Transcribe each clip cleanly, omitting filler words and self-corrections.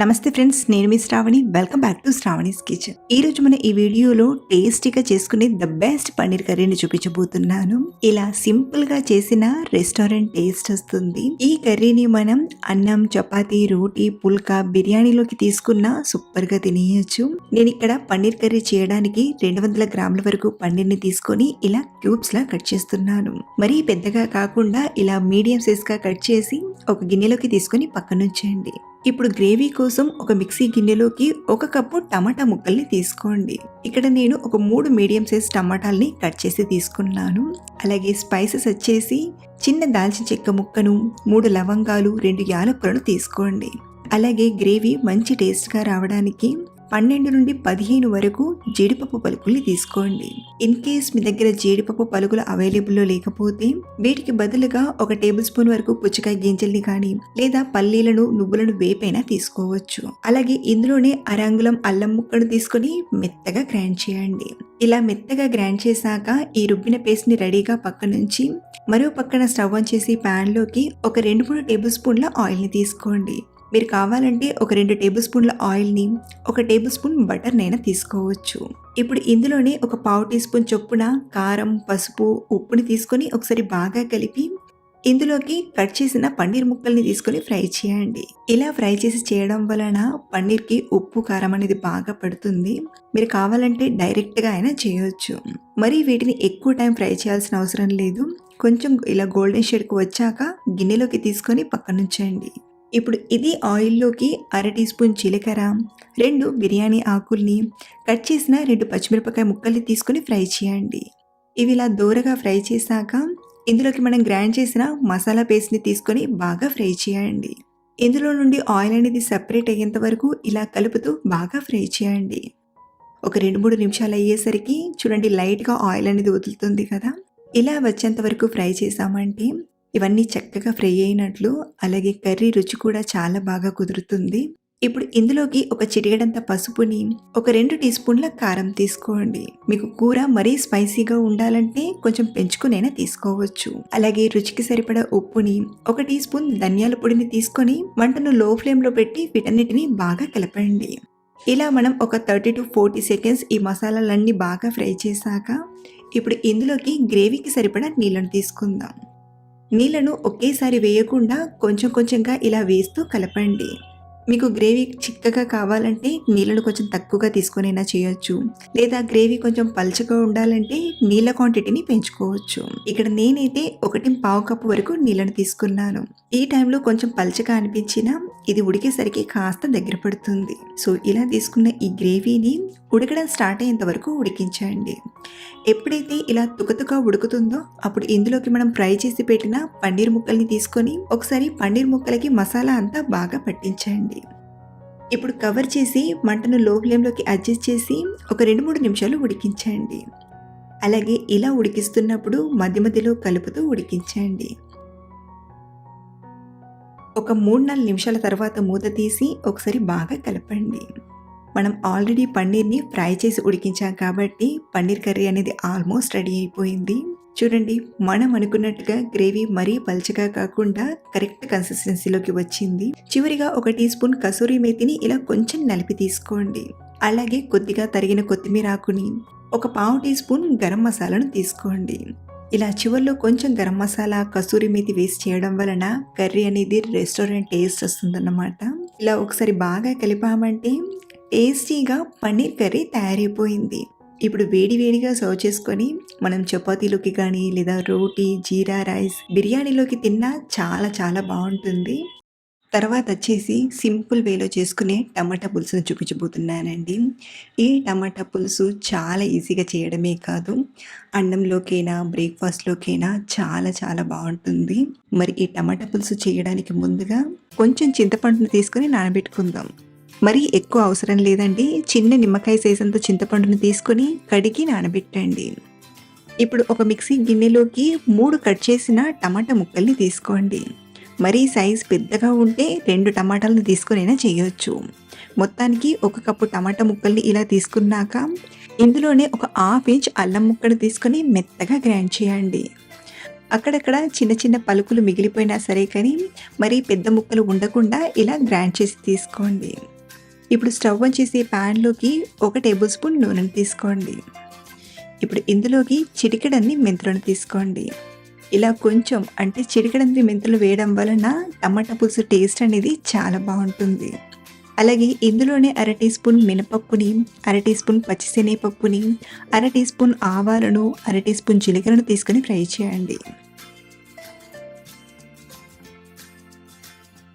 నమస్తే ఫ్రెండ్స్, నేను మీ Sravani. Welcome back to Sravani's kitchen. ఈ రోజు మన ఈ వీడియోలో టేస్టీగా చేసుకునే ద బెస్ట్ పన్నీర్ కర్రీని చూపించబోతున్నాను. ఇలా సింపుల్ గా చేసిన రెస్టారెంట్ టేస్ట్ వస్తుంది. ఈ కర్రీని మనం అన్నం, చపాతీ, రోటీ, పుల్కా, బిర్యానీలోకి తీసుకున్న సూపర్ గా తినేయచ్చు. నేను ఇక్కడ పన్నీర్ కర్రీ చేయడానికి 200 గ్రాముల వరకు పన్నీర్ని తీసుకొని ఇలా క్యూబ్స్ లా కట్ చేస్తున్నాను. మరీ పెద్దగా కాకుండా ఇలా మీడియం సైజ్ గా కట్ చేసి ఒక గిన్నెలోకి తీసుకొని పక్కనుంచండి. ఇప్పుడు గ్రేవీ కోసం ఒక మిక్సీ గిన్నెలోకి 1 కప్పు టమాటా ముక్కల్ని తీసుకోండి. ఇక్కడ నేను ఒక 3 మీడియం సైజ్ టమాటాల్ని కట్ చేసి తీసుకున్నాను. అలాగే స్పైసెస్ వచ్చేసి చిన్న దాల్చిన చెక్క ముక్కను, 3 లవంగాలు, 2 యాలకులను తీసుకోండి. అలాగే గ్రేవీ మంచి టేస్ట్గా రావడానికి 12 నుండి 15 వరకు జీడిపప్పు పలుకుల్ని తీసుకోండి. ఇన్ కేస్ మీ దగ్గర జీడిపప్పు పలుకులు అవైలబుల్లో లేకపోతే వీటికి బదులుగా 1 టేబుల్ స్పూన్ వరకు పుచ్చకాయ గింజల్ని కానీ లేదా పల్లీలను, నువ్వులను వేపైనా తీసుకోవచ్చు. అలాగే ఇందులోనే అరంగుళం అల్లం ముక్కను తీసుకొని మెత్తగా గ్రైండ్ చేయండి. ఇలా మెత్తగా గ్రైండ్ చేశాక ఈ రుబ్బిన పేస్ట్ ని రెడీగా పక్కనుంచి మరో పక్కన స్టవ్ ఆన్ చేసి ప్యాన్ లోకి ఒక 2-3 టేబుల్ స్పూన్ల ఆయిల్ ని తీసుకోండి. మీరు కావాలంటే ఒక 2 టేబుల్ స్పూన్ల ఆయిల్ని, 1 టేబుల్ స్పూన్ బటర్నైనా తీసుకోవచ్చు. ఇప్పుడు ఇందులోనే ఒక 1/2 టీ స్పూన్ చొప్పున కారం, పసుపు, ఉప్పుని తీసుకొని ఒకసారి బాగా కలిపి ఇందులోకి కట్ చేసిన పన్నీర్ ముక్కల్ని తీసుకొని ఫ్రై చేయండి. ఇలా ఫ్రై చేసి చేయడం వలన పన్నీర్కి ఉప్పు, కారం అనేది బాగా పడుతుంది. మీరు కావాలంటే డైరెక్ట్గా అయినా చేయొచ్చు. మరి వీటిని ఎక్కువ టైం ఫ్రై చేయాల్సిన అవసరం లేదు. కొంచెం ఇలా గోల్డెన్ షేడ్కి వచ్చాక గిన్నెలోకి తీసుకొని పక్కనుంచండి. ఇప్పుడు ఇది ఆయిల్లోకి 1/2 టీ స్పూన్ జీలకర్ర, 2 బిర్యానీ ఆకుల్ని, కట్ చేసిన 2 పచ్చిమిరపకాయ ముక్కల్ని తీసుకొని ఫ్రై చేయండి. ఇవి ఇలా దూరగా ఫ్రై చేశాక ఇందులోకి మనం గ్రైండ్ చేసిన మసాలా పేస్ట్ని తీసుకొని బాగా ఫ్రై చేయండి. ఇందులో నుండి ఆయిల్ అనేది సెపరేట్ అయ్యేంత వరకు ఇలా కలుపుతూ బాగా ఫ్రై చేయండి. ఒక 2-3 నిమిషాలు అయ్యేసరికి చూడండి, లైట్గా ఆయిల్ అనేది వదులుతుంది కదా. ఇలా వచ్చేంత వరకు ఫ్రై చేసామంటే ఇవన్నీ చక్కగా ఫ్రై అయినట్లు, అలాగే కర్రీ రుచి కూడా చాలా బాగా కుదురుతుంది. ఇప్పుడు ఇందులోకి ఒక చిటికెడంత పసుపుని, ఒక 2 టీ స్పూన్ల కారం తీసుకోండి. మీకు కూర మరీ స్పైసీగా ఉండాలంటే కొంచెం పెంచుకునైనా తీసుకోవచ్చు. అలాగే రుచికి సరిపడా ఉప్పుని, 1 టీ స్పూన్ ధనియాల పొడిని తీసుకొని మంటను లో ఫ్లేమ్లో పెట్టి వీటన్నిటిని బాగా కలపండి. ఇలా మనం ఒక 30 to 40 సెకండ్స్ ఈ మసాలాలన్నీ బాగా ఫ్రై చేశాక ఇప్పుడు ఇందులోకి గ్రేవీకి సరిపడా నీళ్ళను తీసుకుందాం. నీళ్ళను ఒకేసారి వేయకుండా కొంచెం కొంచెంగా ఇలా వేస్తూ కలపండి. మీకు గ్రేవీ చిక్కగా కావాలంటే నీళ్ళను కొంచెం తక్కువగా తీసుకొనైనా చేయొచ్చు, లేదా గ్రేవీ కొంచెం పల్చగా ఉండాలంటే నీళ్ళ క్వాంటిటీని పెంచుకోవచ్చు. ఇక్కడ నేనైతే 1.5 కప్పు వరకు నీళ్ళను తీసుకున్నాను. ఈ టైంలో కొంచెం పల్చగా అనిపించినా ఇది ఉడికేసరికి కాస్త దగ్గర పడుతుంది. సో ఇలా తీసుకున్న ఈ గ్రేవీని ఉడకడం స్టార్ట్ అయ్యేంత వరకు ఉడికించండి. ఎప్పుడైతే ఇలా తుకతుగా ఉడుకుతుందో అప్పుడు ఇందులోకి మనం ఫ్రై చేసి పెట్టిన పన్నీర్ ముక్కల్ని తీసుకొని ఒకసారి పన్నీర్ ముక్కలకి మసాలా అంతా బాగా పట్టించండి. ఇప్పుడు కవర్ చేసి మంటను లో ఫ్లేమ్లోకి అడ్జస్ట్ చేసి ఒక 2-3 నిమిషాలు ఉడికించండి. అలాగే ఇలా ఉడికిస్తున్నప్పుడు మధ్య మధ్యలో కలుపుతూ ఉడికించండి. ఒక 3-4 నిమిషాల తర్వాత మూత తీసి ఒకసారి బాగా కలపండి. మనం ఆల్రెడీ పన్నీర్ని ఫ్రై చేసి ఉడికించాం కాబట్టి పన్నీర్ కర్రీ అనేది ఆల్మోస్ట్ రెడీ అయిపోయింది. చూడండి, మనం అనుకున్నట్టుగా గ్రేవీ మరీ పల్చగా కాకుండా కరెక్ట్ కన్సిస్టెన్సీలోకి వచ్చింది. చివరిగా 1 టీ స్పూన్ కసూరి మేతిని ఇలా కొంచెం నలిపి తీసుకోండి. అలాగే కొద్దిగా తరిగిన కొత్తిమీర ఆకుని, ఒక 1/2 టీ స్పూన్ గరం మసాలాను తీసుకోండి. ఇలా చివరిలో కొంచెం గరం మసాలా, కసూరి మేతి వేసి చేయడం వలన కర్రీ అనేది రెస్టారెంట్ టేస్ట్ వస్తుందన్నమాట. ఇలా ఒకసారి బాగా కలిపామంటే టేస్టీగా పన్నీర్ కర్రీ తయారైపోయింది. ఇప్పుడు వేడివేడిగా సర్వ్ చేసుకొని మనం చపాతీలోకి కానీ లేదా రోటీ, జీరా రైస్, బిర్యానీలోకి తిన్నా చాలా చాలా బాగుంటుంది. తర్వాత వచ్చేసి సింపుల్ వేలో చేసుకునే టమాటా పులుసును చూపించబోతున్నానండి. ఈ టమాటా పులుసు చాలా ఈజీగా చేయడమే కాదు, అన్నంలోకైనా బ్రేక్ఫాస్ట్లోకైనా చాలా చాలా బాగుంటుంది. మరి ఈ టమాటా పులుసు చేయడానికి ముందుగా కొంచెం చింతపండును తీసుకొని నానబెట్టుకుందాం. మరీ ఎక్కువ అవసరం లేదండి. చిన్న నిమ్మకాయ సైజంత చింతపండును తీసుకొని కడిగి నానబెట్టండి. ఇప్పుడు ఒక మిక్సీ గిన్నెలోకి 3 కట్ చేసిన టమాటా ముక్కల్ని తీసుకోండి. మరీ సైజ్ పెద్దగా ఉంటే 2 టమాటాలను తీసుకొనైనా చేయొచ్చు. మొత్తానికి 1 కప్పు టమాటా ముక్కల్ని ఇలా తీసుకున్నాక ఇందులోనే ఒక 1/2 ఇంచ్ అల్లం ముక్కను తీసుకొని మెత్తగా గ్రైండ్ చేయండి. అక్కడక్కడ చిన్న చిన్న పలుకులు మిగిలిపోయినా సరే కానీ మరీ పెద్ద ముక్కలు ఉండకుండా ఇలా గ్రైండ్ చేసి తీసుకోండి. ఇప్పుడు స్టవ్ ఆన్ చేసి ప్యాన్లోకి 1 టేబుల్ స్పూన్ నూనెను తీసుకోండి. ఇప్పుడు ఇందులోకి చిటికెడన్ని మెంతులను తీసుకోండి. ఇలా కొంచెం అంటే చిటికెడన్ని మెంతులు వేయడం వలన టమాటా పులుసు టేస్ట్ అనేది చాలా బాగుంటుంది. అలాగే ఇందులోనే 1/2 టీ స్పూన్ మినపప్పుని, 1/2 టీ స్పూన్ పచ్చిశనగపప్పుని, 1/2 టీ స్పూన్ ఆవాలను, 1/2 టీ స్పూన్ జీలకర్రను తీసుకొని ఫ్రై చేయండి.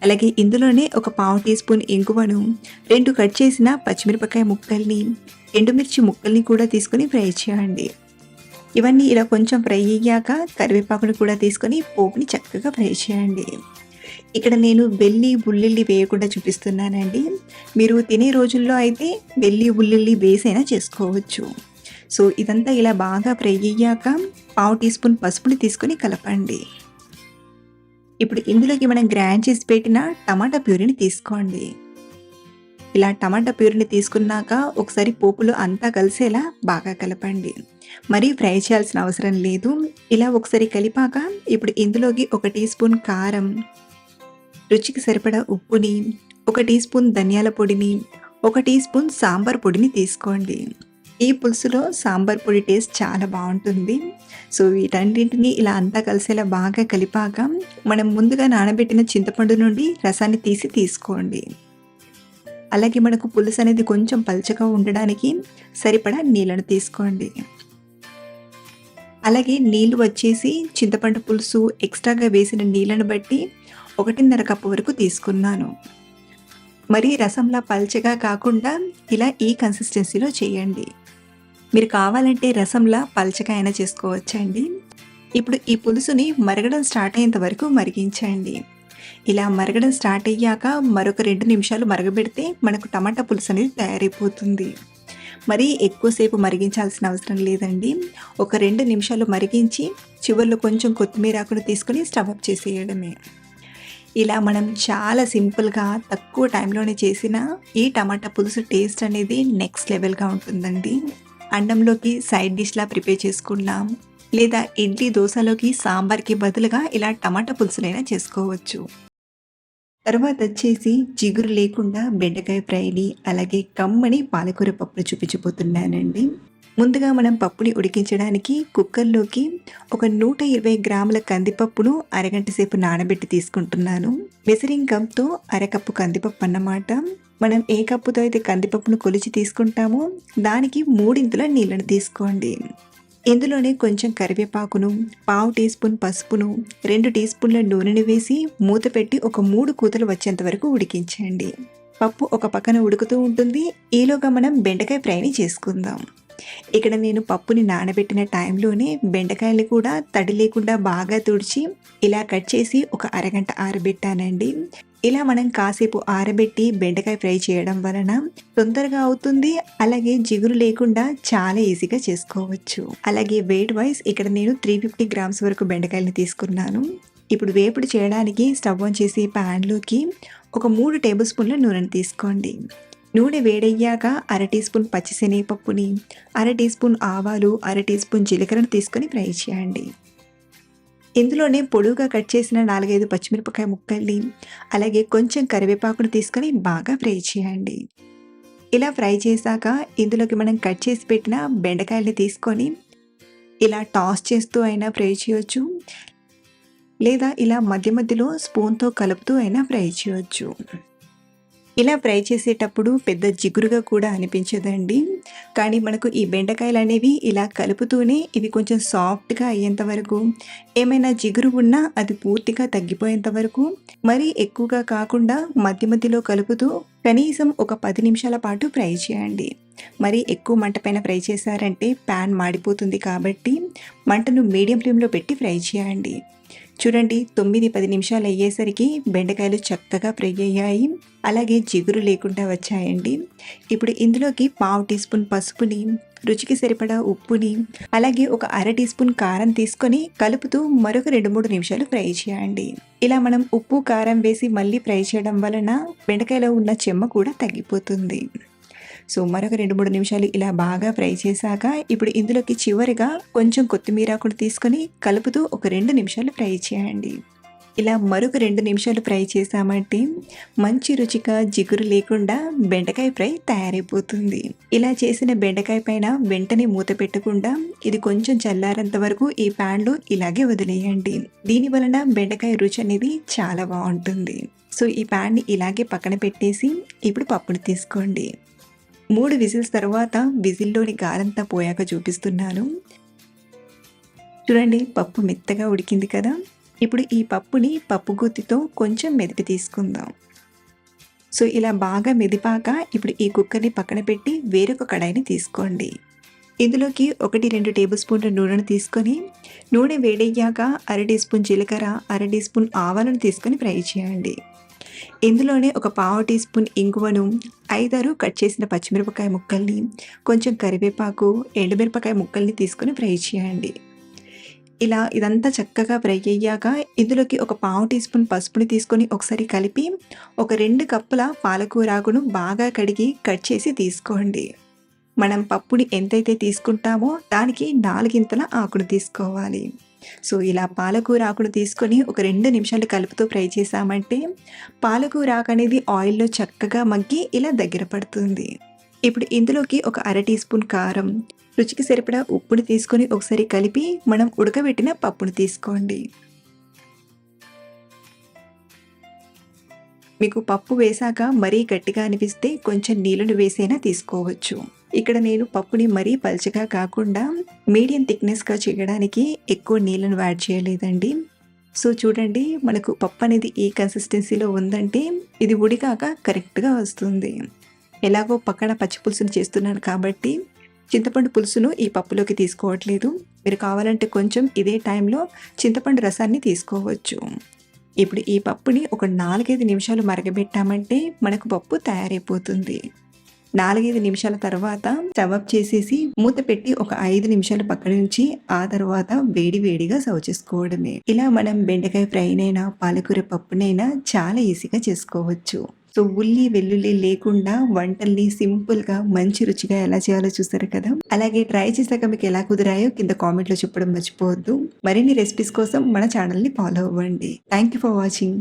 అలాగే ఇందులోనే ఒక 1/2 టీ స్పూన్ ఇంగువను, 2 కట్ చేసిన పచ్చిమిరపకాయ ముక్కల్ని, ఎండుమిర్చి ముక్కల్ని కూడా తీసుకొని ఫ్రై చేయండి. ఇవన్నీ ఇలా కొంచెం ఫ్రై అయ్యాక కరివేపాకును కూడా తీసుకొని పోపుని చక్కగా ఫ్రై చేయండి. ఇక్కడ నేను వెల్లి ఉల్లిల్లి వేయకుండా చూపిస్తున్నానండి. మీరు తినే రోజుల్లో అయితే వెల్లి ఉల్లిల్లి వేసైనా చేసుకోవచ్చు. సో ఇదంతా ఇలా బాగా ఫ్రై అయ్యాక 1/2 టీ స్పూన్ పసుపుని తీసుకొని కలపండి. ఇప్పుడు ఇందులోకి మనం గ్రైండ్ చేసి పెట్టిన టమాటా ప్యూరీని తీసుకోండి. ఇలా టమాటా ప్యూరీని తీసుకున్నాక ఒకసారి పోపులో అంతా కలిసేలా బాగా కలపండి. మరీ ఫ్రై చేయాల్సిన అవసరం లేదు. ఇలా ఒకసారి కలిపాక ఇప్పుడు ఇందులోకి 1 టీ స్పూన్ కారం, రుచికి సరిపడా ఉప్పుని, 1 టీ స్పూన్ ధనియాల పొడిని, 1 టీ స్పూన్ సాంబార్ పొడిని తీసుకోండి. ఈ పులుసులో సాంబార్ పొడి టేస్ట్ చాలా బాగుంటుంది. సో వీటన్నింటినీ ఇలా అంతా కలిసేలా బాగా కలిపాక మనం ముందుగా నానబెట్టిన చింతపండు నుండి రసాన్ని తీసుకోండి. అలాగే మనకు పులుసు అనేది కొంచెం పల్చగా ఉండడానికి సరిపడా నీళ్ళను తీసుకోండి. అలాగే నీళ్లు వచ్చేసి చింతపండు పులుసు ఎక్స్ట్రాగా వేసిన నీళ్ళను బట్టి 1.5 కప్పు వరకు తీసుకున్నాను. మరి రసంలా పల్చగా కాకుండా ఇలా ఈ కన్సిస్టెన్సీలో చేయండి. మీరు కావాలంటే రసంలా పల్చగా అయినా చేసుకోవచ్చండి. ఇప్పుడు ఈ పులుసుని మరగడం స్టార్ట్ అయ్యేంత వరకు మరిగించండి. ఇలా మరగడం స్టార్ట్ అయ్యాక మరొక 2 నిమిషాలు మరగబెడితే మనకు టమాటా పులుసు అనేది తయారైపోతుంది. మరీ ఎక్కువసేపు మరిగించాల్సిన అవసరం లేదండి. ఒక 2 నిమిషాలు మరిగించి చివరిలో కొంచెం కొత్తిమీర ఆకును తీసుకొని స్టవ్ ఆఫ్ చేసేయడమే. ఇలా మనం చాలా సింపుల్గా తక్కువ టైంలోనే చేసిన ఈ టమాటా పులుసు టేస్ట్ అనేది నెక్స్ట్ లెవెల్గా ఉంటుందండి. అన్నంలోకి సైడ్ డిష్లా ప్రిపేర్ చేసుకున్నాం, లేదా ఇడ్లీ దోశలోకి సాంబార్కి బదులుగా ఇలా టమాటా పులుసునైనా చేసుకోవచ్చు. తర్వాత వచ్చేసి జిగురు లేకుండా బెండకాయ ఫ్రైని, అలాగే కమ్మని పాలకూర పప్పును చూపించబోతున్నానండి. ముందుగా మనం పప్పుని ఉడికించడానికి కుక్కర్లోకి ఒక 120 గ్రాముల కందిపప్పును అరగంట సేపు నానబెట్టి తీసుకుంటున్నాను. మెజరింగ్ కప్తో అరకప్పు కందిపప్పు అన్నమాట. మనం ఏ కప్పుతో అయితే కందిపప్పును కొలిచి తీసుకుంటామో దానికి 3 నీళ్ళను తీసుకోండి. ఇందులోనే కొంచెం కరివేపాకును, 1/2 టీ స్పూన్ పసుపును, 2 టీ స్పూన్ల నూనెను వేసి మూత పెట్టి ఒక 3 కూతలు వచ్చేంత వరకు ఉడికించండి. పప్పు ఒక పక్కన ఉడుకుతూ ఉంటుంది. ఈలోగా మనం బెండకాయ ఫ్రైని చేసుకుందాం. ఇక్కడ నేను పప్పుని నానబెట్టిన టైంలోనే బెండకాయలు కూడా తడి లేకుండా బాగా తుడిచి ఇలా కట్ చేసి ఒక అరగంట ఆరబెట్టానండి. ఇలా మనం కాసేపు ఆరబెట్టి బెండకాయ ఫ్రై చేయడం వలన తొందరగా అవుతుంది. అలాగే జిగురు లేకుండా చాలా ఈజీగా చేసుకోవచ్చు. అలాగే వెయిట్ వైజ్ ఇక్కడ నేను 350 గ్రామ్స్ వరకు బెండకాయలను తీసుకున్నాను. ఇప్పుడు వేపుడు చేయడానికి స్టవ్ ఆన్ చేసి ప్యాన్లోకి ఒక 3 టేబుల్ స్పూన్ల నూనెను తీసుకోండి. నూనె వేడయ్యాక 1/2 టీ స్పూన్ పచ్చిశనగపప్పుని, 1/2 టీ స్పూన్ ఆవాలు, 1/2 టీ స్పూన్ జీలకర్రను తీసుకొని ఫ్రై చేయండి. ఇందులోనే పొడువుగా కట్ చేసిన 4-5 పచ్చిమిరపకాయ ముక్కల్ని, అలాగే కొంచెం కరివేపాకును తీసుకొని బాగా ఫ్రై చేయండి. ఇలా ఫ్రై చేశాక ఇందులోకి మనం కట్ చేసి పెట్టిన బెండకాయల్ని తీసుకొని ఇలా టాస్ చేస్తూ అయినా ఫ్రై చేయొచ్చు, లేదా ఇలా మధ్య మధ్యలో స్పూన్తో కలుపుతూ అయినా ఫ్రై చేయొచ్చు. ఇలా ఫ్రై చేసేటప్పుడు పెద్ద జిగురుగా కూడా అనిపించదండి. కానీ మనకు ఈ బెండకాయలు అనేవి ఇలా కలుపుతూనే ఇవి కొంచెం సాఫ్ట్గా అయ్యేంత వరకు, ఏమైనా జిగురు ఉన్నా అది పూర్తిగా తగ్గిపోయేంత వరకు, మరీ ఎక్కువగా కాకుండా మధ్య మధ్యలో కలుపుతూ కనీసం ఒక 10 నిమిషాల పాటు ఫ్రై చేయండి. మరి ఎక్కువ మంట పైన ఫ్రై చేశారంటే ప్యాన్ మాడిపోతుంది కాబట్టి మంటను మీడియం ఫ్లేమ్లో పెట్టి ఫ్రై చేయండి. చూడండి, 9-10 నిమిషాలు అయ్యేసరికి బెండకాయలు చక్కగా ఫ్రై అయ్యాయి, అలాగే జిగురు లేకుండా వచ్చాయండి. ఇప్పుడు ఇందులోకి 1/2 టీ స్పూన్ పసుపుని, రుచికి సరిపడా ఉప్పుని, అలాగే ఒక 1/2 టీ స్పూన్ కారం తీసుకొని కలుపుతూ మరొక 2-3 నిమిషాలు ఫ్రై చేయండి. ఇలా మనం ఉప్పు కారం వేసి మళ్ళీ ఫ్రై చేయడం వలన బెండకాయలో ఉన్న చెమ్మ కూడా తగ్గిపోతుంది. సో మరొక 2, 3 నిమిషాలు ఇలా బాగా ఫ్రై చేశాక ఇప్పుడు ఇందులోకి చివరిగా కొంచెం కొత్తిమీర ఆకులు తీసుకొని కలుపుతూ ఒక 2 నిమిషాలు ఫ్రై చేయండి. ఇలా మరొక 2 నిమిషాలు ఫ్రై చేశామంటే మంచి రుచిగా జిగురు లేకుండా బెండకాయ ఫ్రై తయారైపోతుంది. ఇలా చేసిన బెండకాయ పైన వెంటనే మూత పెట్టకుండా ఇది కొంచెం చల్లారేంత వరకు ఈ ప్యాన్‌లో ఇలాగే వదిలేయండి. దీని వలన బెండకాయ రుచి అనేది చాలా బావుంటుంది. సో ఈ ప్యాన్‌ని ఇలాగే పక్కన పెట్టేసి ఇప్పుడు పప్పుని తీసుకోండి. 3 విజిల్స్ తర్వాత విజిల్‌లోని గాలంతా పోయాక చూపిస్తున్నాను. చూడండి పప్పు మెత్తగా ఉడికింది కదా! ఇప్పుడు ఈ పప్పుని పప్పు గుత్తితో కొంచెం మెదిపి తీసుకుందాం. సో ఇలా బాగా మెదిపాక ఇప్పుడు ఈ కుక్కర్‌ని పక్కన పెట్టి వేరొక కడాయిని తీసుకోండి. ఇందులోకి 1, 2 టేబుల్ స్పూన్ల నూనెను తీసుకొని నూనె వేడయ్యాక అర టీ స్పూన్ జీలకర్ర, అర టీ స్పూన్ ఆవాలను తీసుకొని ఫ్రై చేయండి. ఇందులోనే ఒక పావు టీ స్పూన్ ఇంగువను, 5, 6 కట్ చేసిన పచ్చిమిరపకాయ ముక్కల్ని, కొంచెం కరివేపాకు, ఎండుమిరపకాయ ముక్కల్ని తీసుకొని ఫ్రై చేయండి. ఇలా ఇదంతా చక్కగా ఫ్రై అయ్యాక ఇందులోకి ఒక పావు టీ స్పూన్ పసుపుని తీసుకొని ఒకసారి కలిపి ఒక 2 కప్పుల పాలకూర ఆకును బాగా కడిగి కట్ చేసి తీసుకోండి. మనం పప్పుని ఎంతైతే తీసుకుంటామో దానికి 4 ఆకును తీసుకోవాలి. సో ఇలా పాలకూర ఆకును తీసుకొని ఒక 2 నిమిషాలు కలుపుతూ ఫ్రై చేసామంటే పాలకూర ఆకు అనేది ఆయిల్‌లో చక్కగా మగ్గి ఇలా దగ్గర పడుతుంది. ఇప్పుడు ఇందులోకి ఒక అర టీ స్పూన్ కారం, రుచికి సరిపడా ఉప్పుని తీసుకొని ఒకసారి కలిపి మనం ఉడకబెట్టిన పప్పును తీసుకోండి. మీకు పప్పు వేశాక మరీ గట్టిగా అనిపిస్తే కొంచెం నీళ్ళను వేసైనా తీసుకోవచ్చు. ఇక్కడ నేను పప్పుని మరీ పల్చగా కాకుండా మీడియం థిక్‌నెస్‌గా చేయడానికి ఎక్కువ నీళ్ళను యాడ్ చేయలేదండి. సో చూడండి మనకు పప్పు అనేది ఈ కన్సిస్టెన్సీలో ఉందంటే ఇది ఉడికాక కరెక్ట్‌గా వస్తుంది. ఎలాగో పక్కన పచ్చి పులుసుని చేస్తున్నాను కాబట్టి చింతపండు పులుసును ఈ పప్పులోకి తీసుకోవట్లేదు. మీరు కావాలంటే కొంచెం ఇదే టైంలో చింతపండు రసాన్ని తీసుకోవచ్చు. ఇప్పుడు ఈ పప్పుని ఒక 4, 5 నిమిషాలు మరగబెట్టామంటే మనకు పప్పు తయారైపోతుంది. 4, 5 నిమిషాల తర్వాత స్టవ్ ఆఫ్ చేసేసి మూత పెట్టి ఒక 5 నిమిషాలు పక్కన ఉంచి ఆ తర్వాత వేడి వేడిగా సర్వ్ చేసుకోవడమే. ఇలా మనం బెండకాయ ఫ్రైనైనా పాలకూర పప్పునైనా చాలా ఈజీగా చేసుకోవచ్చు. సో ఉల్లి, వెల్లుల్లి లేకుండా వంటల్ని సింపుల్‌గా మంచి రుచిగా ఎలా చేయాలో చూసారు కదా! అలాగే ట్రై చేశాక మీకు ఎలా కుదిరాయో కింద కామెంట్‌లో చెప్పడం మర్చిపోవద్దు. మరిన్ని రెసిపీస్ కోసం మన ఛానల్‌ని ఫాలో అవ్వండి. Thank you for watching.